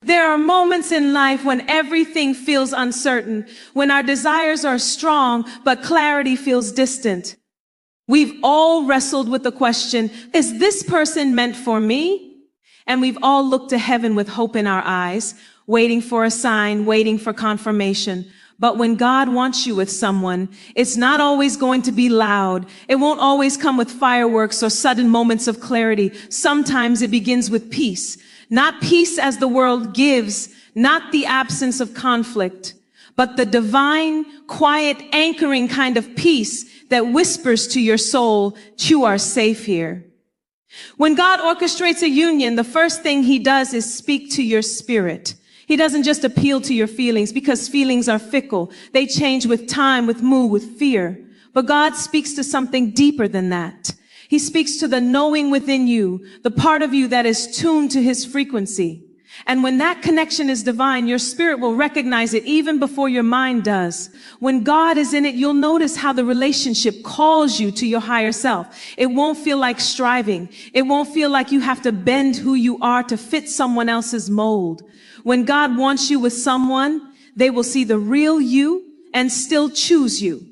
There are moments in life when everything feels uncertain, when our desires are strong, but clarity feels distant. We've all wrestled with the question, is this person meant for me? And we've all looked to heaven with hope in our eyes, waiting for a sign, waiting for confirmation. But when God wants you with someone, it's not always going to be loud. It won't always come with fireworks or sudden moments of clarity. Sometimes it begins with peace. Not peace as the world gives, not the absence of conflict, but the divine, quiet, anchoring kind of peace that whispers to your soul, you are safe here. When God orchestrates a union, the first thing he does is speak to your spirit. He doesn't just appeal to your feelings, because feelings are fickle. They change with time, with mood, with fear. But God speaks to something deeper than that. He speaks to the knowing within you, the part of you that is tuned to his frequency. And when that connection is divine, your spirit will recognize it even before your mind does. When God is in it, you'll notice how the relationship calls you to your higher self. It won't feel like striving. It won't feel like you have to bend who you are to fit someone else's mold. When God wants you with someone, they will see the real you and still choose you.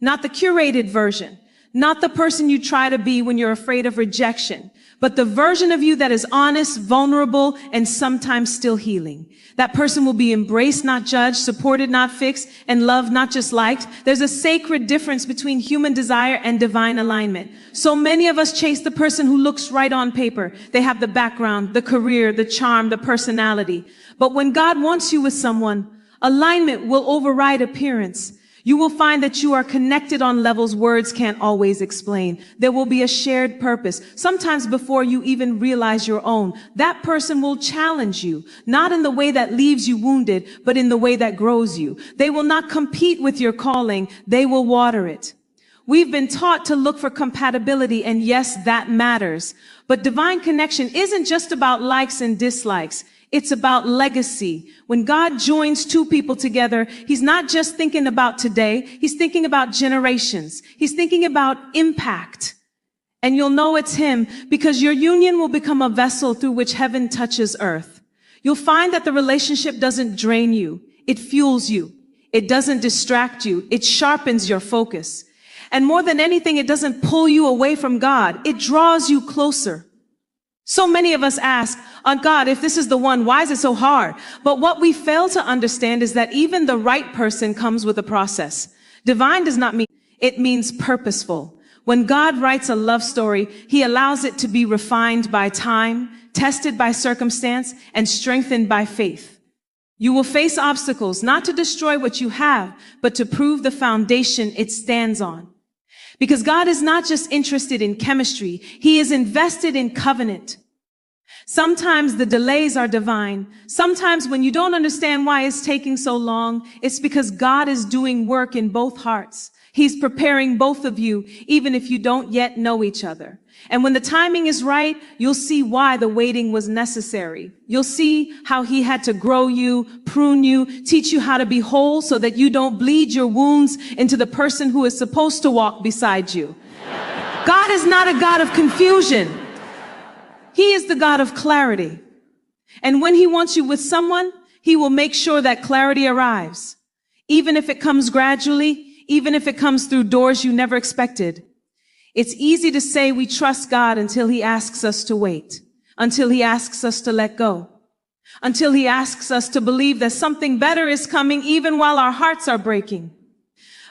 Not the curated version. Not the person you try to be when you're afraid of rejection, but the version of you that is honest, vulnerable, and sometimes still healing. That person will be embraced, not judged, supported, not fixed, and loved, not just liked. There's a sacred difference between human desire and divine alignment. So many of us chase the person who looks right on paper. They have the background, the career, the charm, the personality. But when God wants you with someone, alignment will override appearance. You will find that you are connected on levels words can't always explain. There will be a shared purpose, sometimes before you even realize your own. That person will challenge you, not in the way that leaves you wounded, but in the way that grows you. They will not compete with your calling. They will water it. We've been taught to look for compatibility, and yes, that matters. But divine connection isn't just about likes and dislikes. It's about legacy. When God joins two people together, he's not just thinking about today. He's thinking about generations. He's thinking about impact. And you'll know it's him because your union will become a vessel through which heaven touches earth. You'll find that the relationship doesn't drain you. It fuels you. It doesn't distract you. It sharpens your focus. And more than anything, it doesn't pull you away from God. It draws you closer. So many of us ask, oh God, if this is the one, why is it so hard? But what we fail to understand is that even the right person comes with a process. Divine does not mean, it means purposeful. When God writes a love story, he allows it to be refined by time, tested by circumstance, and strengthened by faith. You will face obstacles, not to destroy what you have, but to prove the foundation it stands on. Because God is not just interested in chemistry, he is invested in covenant. Sometimes the delays are divine. Sometimes when you don't understand why it's taking so long, it's because God is doing work in both hearts. He's preparing both of you, even if you don't yet know each other. And when the timing is right, you'll see why the waiting was necessary. You'll see how he had to grow you, prune you, teach you how to be whole so that you don't bleed your wounds into the person who is supposed to walk beside you. God is not a God of confusion. He is the God of clarity. And when he wants you with someone, he will make sure that clarity arrives. Even if it comes gradually, even if it comes through doors you never expected. It's easy to say we trust God until he asks us to wait, until he asks us to let go, until he asks us to believe that something better is coming even while our hearts are breaking.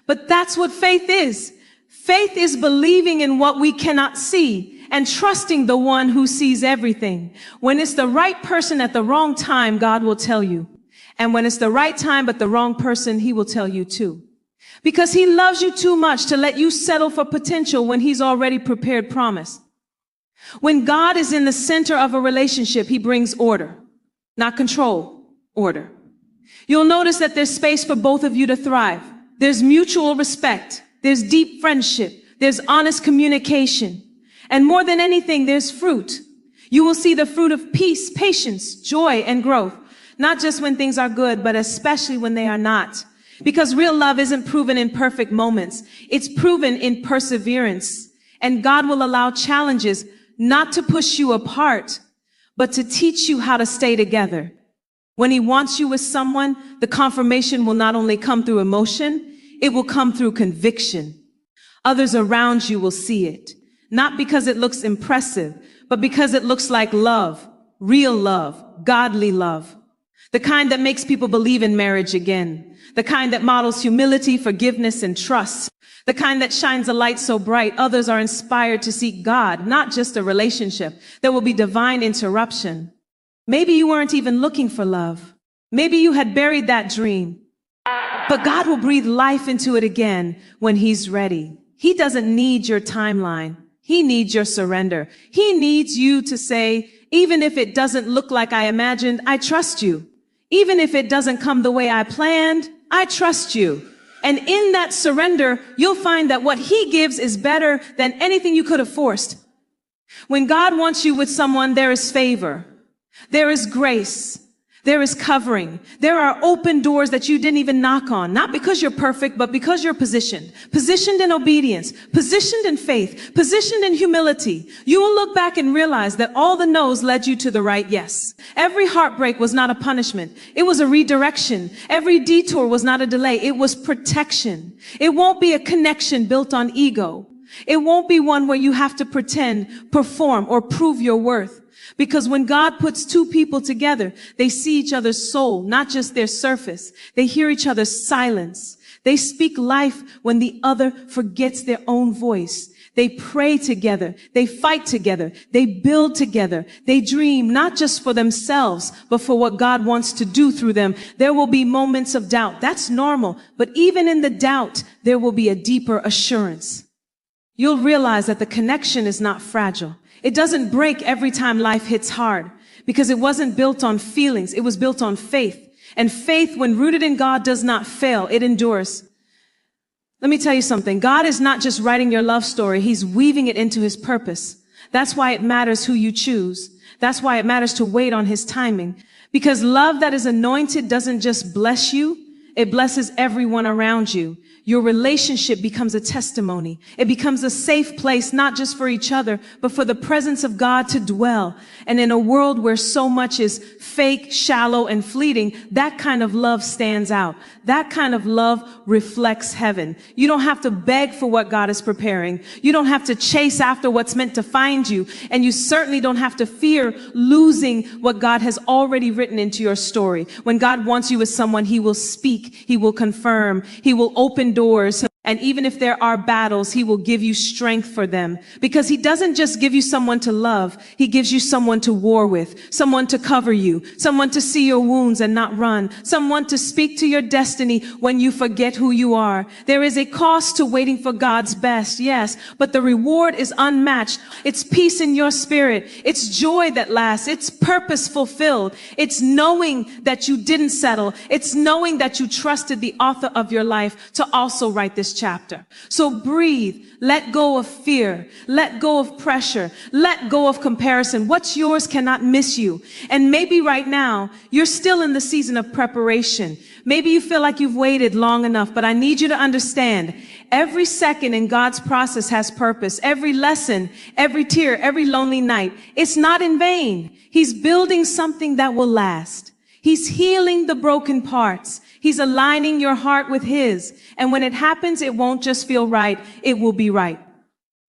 But that's what faith is. Faith is believing in what we cannot see and trusting the one who sees everything. When it's the right person at the wrong time, God will tell you. And when it's the right time but the wrong person, he will tell you too. Because he loves you too much to let you settle for potential when he's already prepared promise. When God is in the center of a relationship, he brings order, not control, order. You'll notice that there's space for both of you to thrive. There's mutual respect. There's deep friendship. There's honest communication. And more than anything, there's fruit. You will see the fruit of peace, patience, joy, and growth. Not just when things are good, but especially when they are not. Because real love isn't proven in perfect moments. It's proven in perseverance. And God will allow challenges not to push you apart, but to teach you how to stay together. When he wants you with someone, the confirmation will not only come through emotion, it will come through conviction. Others around you will see it, not because it looks impressive, but because it looks like love, real love, godly love. The kind that makes people believe in marriage again. The kind that models humility, forgiveness, and trust. The kind that shines a light so bright others are inspired to seek God, not just a relationship. There will be divine interruption. Maybe you weren't even looking for love. Maybe you had buried that dream. But God will breathe life into it again when he's ready. He doesn't need your timeline. He needs your surrender. He needs you to say, even if it doesn't look like I imagined, I trust you. Even if it doesn't come the way I planned, I trust you. And in that surrender, you'll find that what he gives is better than anything you could have forced. When God wants you with someone, there is favor. There is grace. There is covering. There are open doors that you didn't even knock on, not because you're perfect, but because you're positioned in obedience, positioned in faith, positioned in humility. You will look back and realize that all the no's led you to the right yes. Every heartbreak was not a punishment. It was a redirection. Every detour was not a delay. It was protection. It won't be a connection built on ego. It won't be one where you have to pretend, perform, or prove your worth. Because when God puts two people together, they see each other's soul, not just their surface. They hear each other's silence. They speak life when the other forgets their own voice. They pray together. They fight together. They build together. They dream not just for themselves, but for what God wants to do through them. There will be moments of doubt. That's normal. But even in the doubt, there will be a deeper assurance. You'll realize that the connection is not fragile. It doesn't break every time life hits hard because it wasn't built on feelings. It was built on faith. And faith, when rooted in God, does not fail. It endures. Let me tell you something. God is not just writing your love story. He's weaving it into his purpose. That's why it matters who you choose. That's why it matters to wait on his timing. Because love that is anointed doesn't just bless you. It blesses everyone around you. Your relationship becomes a testimony. It becomes a safe place, not just for each other, but for the presence of God to dwell. And in a world where so much is fake, shallow, and fleeting, that kind of love stands out. That kind of love reflects heaven. You don't have to beg for what God is preparing. You don't have to chase after what's meant to find you. And you certainly don't have to fear losing what God has already written into your story. When God wants you with someone, he will speak. He will confirm. He will open doors. And even if there are battles, he will give you strength for them. Because he doesn't just give you someone to love. He gives you someone to war with, someone to cover you, someone to see your wounds and not run, someone to speak to your destiny when you forget who you are. There is a cost to waiting for God's best, yes, but the reward is unmatched. It's peace in your spirit. It's joy that lasts. It's purpose fulfilled. It's knowing that you didn't settle. It's knowing that you trusted the author of your life to also write this chapter. So breathe, let go of fear, let go of pressure, let go of comparison. What's yours cannot miss you. And maybe right now, you're still in the season of preparation. Maybe you feel like you've waited long enough, but I need you to understand, every second in God's process has purpose. Every lesson, every tear, every lonely night, it's not in vain. He's building something that will last. He's healing the broken parts. He's aligning your heart with his. And when it happens, it won't just feel right. It will be right.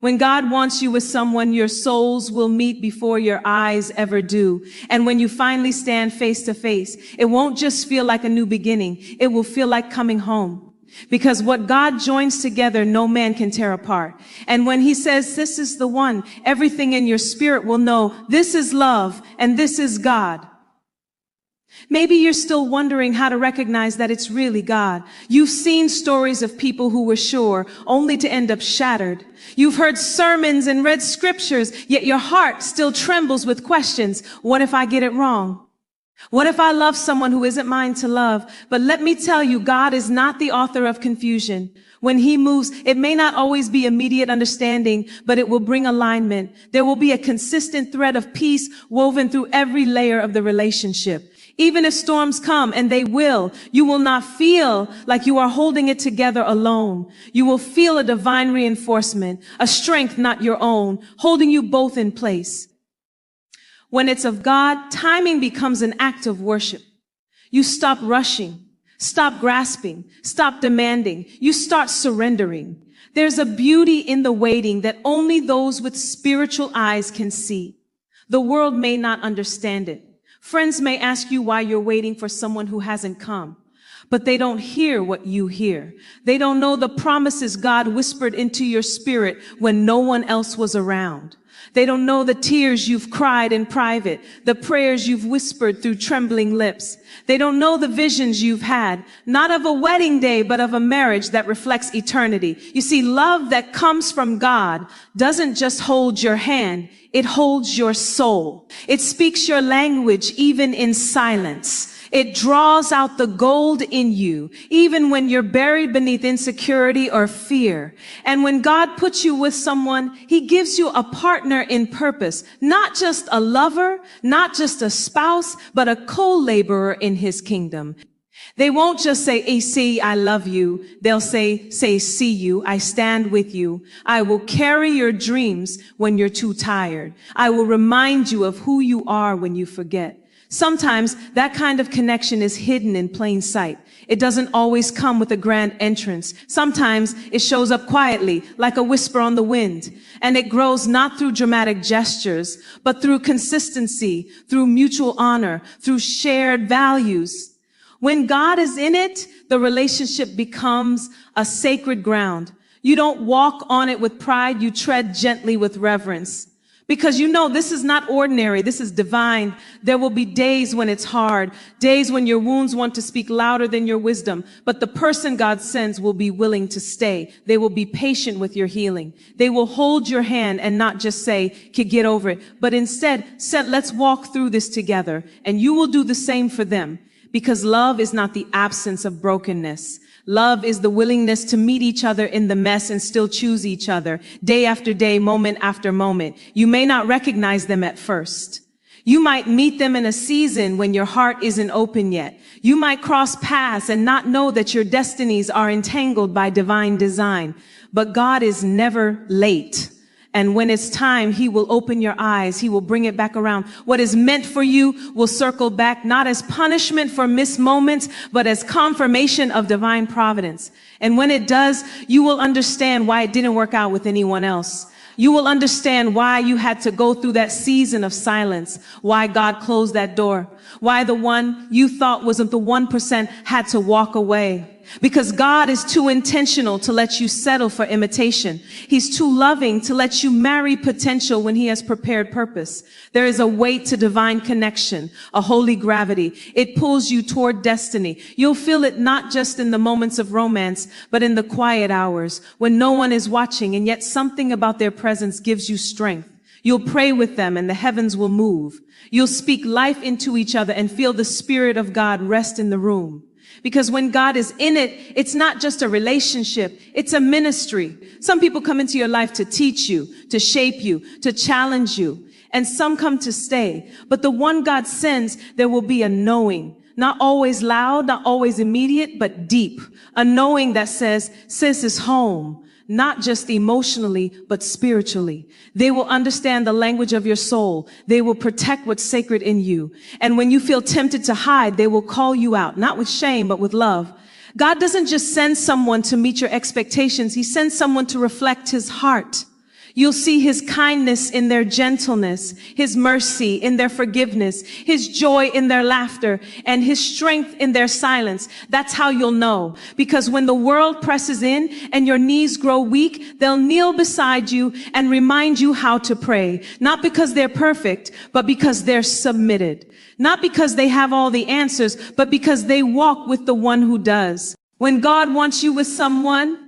When God wants you with someone, your souls will meet before your eyes ever do. And when you finally stand face to face, it won't just feel like a new beginning. It will feel like coming home. Because what God joins together, no man can tear apart. And when he says, this is the one, everything in your spirit will know this is love and this is God. Maybe you're still wondering how to recognize that it's really God. You've seen stories of people who were sure, only to end up shattered. You've heard sermons and read scriptures, yet your heart still trembles with questions. What if I get it wrong? What if I love someone who isn't mine to love? But let me tell you, God is not the author of confusion. When he moves, it may not always be immediate understanding, but it will bring alignment. There will be a consistent thread of peace woven through every layer of the relationship. Even if storms come, and they will, you will not feel like you are holding it together alone. You will feel a divine reinforcement, a strength not your own, holding you both in place. When it's of God, timing becomes an act of worship. You stop rushing, stop grasping, stop demanding. You start surrendering. There's a beauty in the waiting that only those with spiritual eyes can see. The world may not understand it. Friends may ask you why you're waiting for someone who hasn't come, but they don't hear what you hear. They don't know the promises God whispered into your spirit when no one else was around. They don't know the tears you've cried in private, the prayers you've whispered through trembling lips. They don't know the visions you've had, not of a wedding day, but of a marriage that reflects eternity. You see, love that comes from God doesn't just hold your hand, it holds your soul. It speaks your language even in silence. It draws out the gold in you, even when you're buried beneath insecurity or fear. And when God puts you with someone, he gives you a partner in purpose, not just a lover, not just a spouse, but a co-laborer in his kingdom. They won't just say, AC, I love you. They'll say, see you. I stand with you. I will carry your dreams when you're too tired. I will remind you of who you are when you forget. Sometimes that kind of connection is hidden in plain sight. It doesn't always come with a grand entrance. Sometimes it shows up quietly, like a whisper on the wind. And it grows not through dramatic gestures, but through consistency, through mutual honor, through shared values. When God is in it, the relationship becomes a sacred ground. You don't walk on it with pride, you tread gently with reverence. Because you know this is not ordinary, this is divine. There will be days when it's hard, days when your wounds want to speak louder than your wisdom, but the person God sends will be willing to stay. They will be patient with your healing. They will hold your hand and not just say, get over it, but instead said, let's walk through this together. And you will do the same for them, because love is not the absence of brokenness. Love is the willingness to meet each other in the mess and still choose each other day after day, moment after moment. You may not recognize them at first. You might meet them in a season when your heart isn't open yet. You might cross paths and not know that your destinies are entangled by divine design. But God is never late. And when it's time, he will open your eyes. He will bring it back around. What is meant for you will circle back, not as punishment for missed moments, but as confirmation of divine providence. And when it does, you will understand why it didn't work out with anyone else. You will understand why you had to go through that season of silence, why God closed that door, why the one you thought wasn't the 1% had to walk away. Because God is too intentional to let you settle for imitation. He's too loving to let you marry potential when he has prepared purpose. There is a weight to divine connection, a holy gravity. It pulls you toward destiny. You'll feel it not just in the moments of romance, but in the quiet hours when no one is watching, and yet something about their presence gives you strength. You'll pray with them and the heavens will move. You'll speak life into each other and feel the Spirit of God rest in the room. Because when God is in it, it's not just a relationship, it's a ministry. Some people come into your life to teach you, to shape you, to challenge you. And some come to stay. But the one God sends, there will be a knowing. Not always loud, not always immediate, but deep. A knowing that says, sis is home. Not just emotionally, but spiritually. They will understand the language of your soul. They will protect what's sacred in you. And when you feel tempted to hide, they will call you out, not with shame, but with love. God doesn't just send someone to meet your expectations. He sends someone to reflect his heart. You'll see his kindness in their gentleness, his mercy in their forgiveness, his joy in their laughter, and his strength in their silence. That's how you'll know. Because when the world presses in and your knees grow weak, they'll kneel beside you and remind you how to pray. Not because they're perfect, but because they're submitted. Not because they have all the answers, but because they walk with the one who does. When God wants you with someone,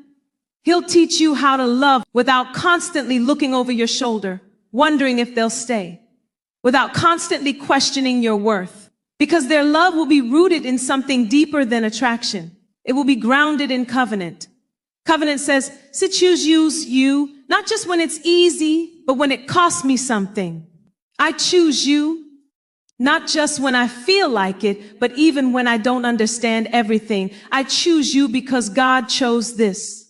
he'll teach you how to love without constantly looking over your shoulder, wondering if they'll stay, without constantly questioning your worth, because their love will be rooted in something deeper than attraction. It will be grounded in covenant. Covenant says, choose you, not just when it's easy, but when it costs me something. I choose you, not just when I feel like it, but even when I don't understand everything. I choose you because God chose this.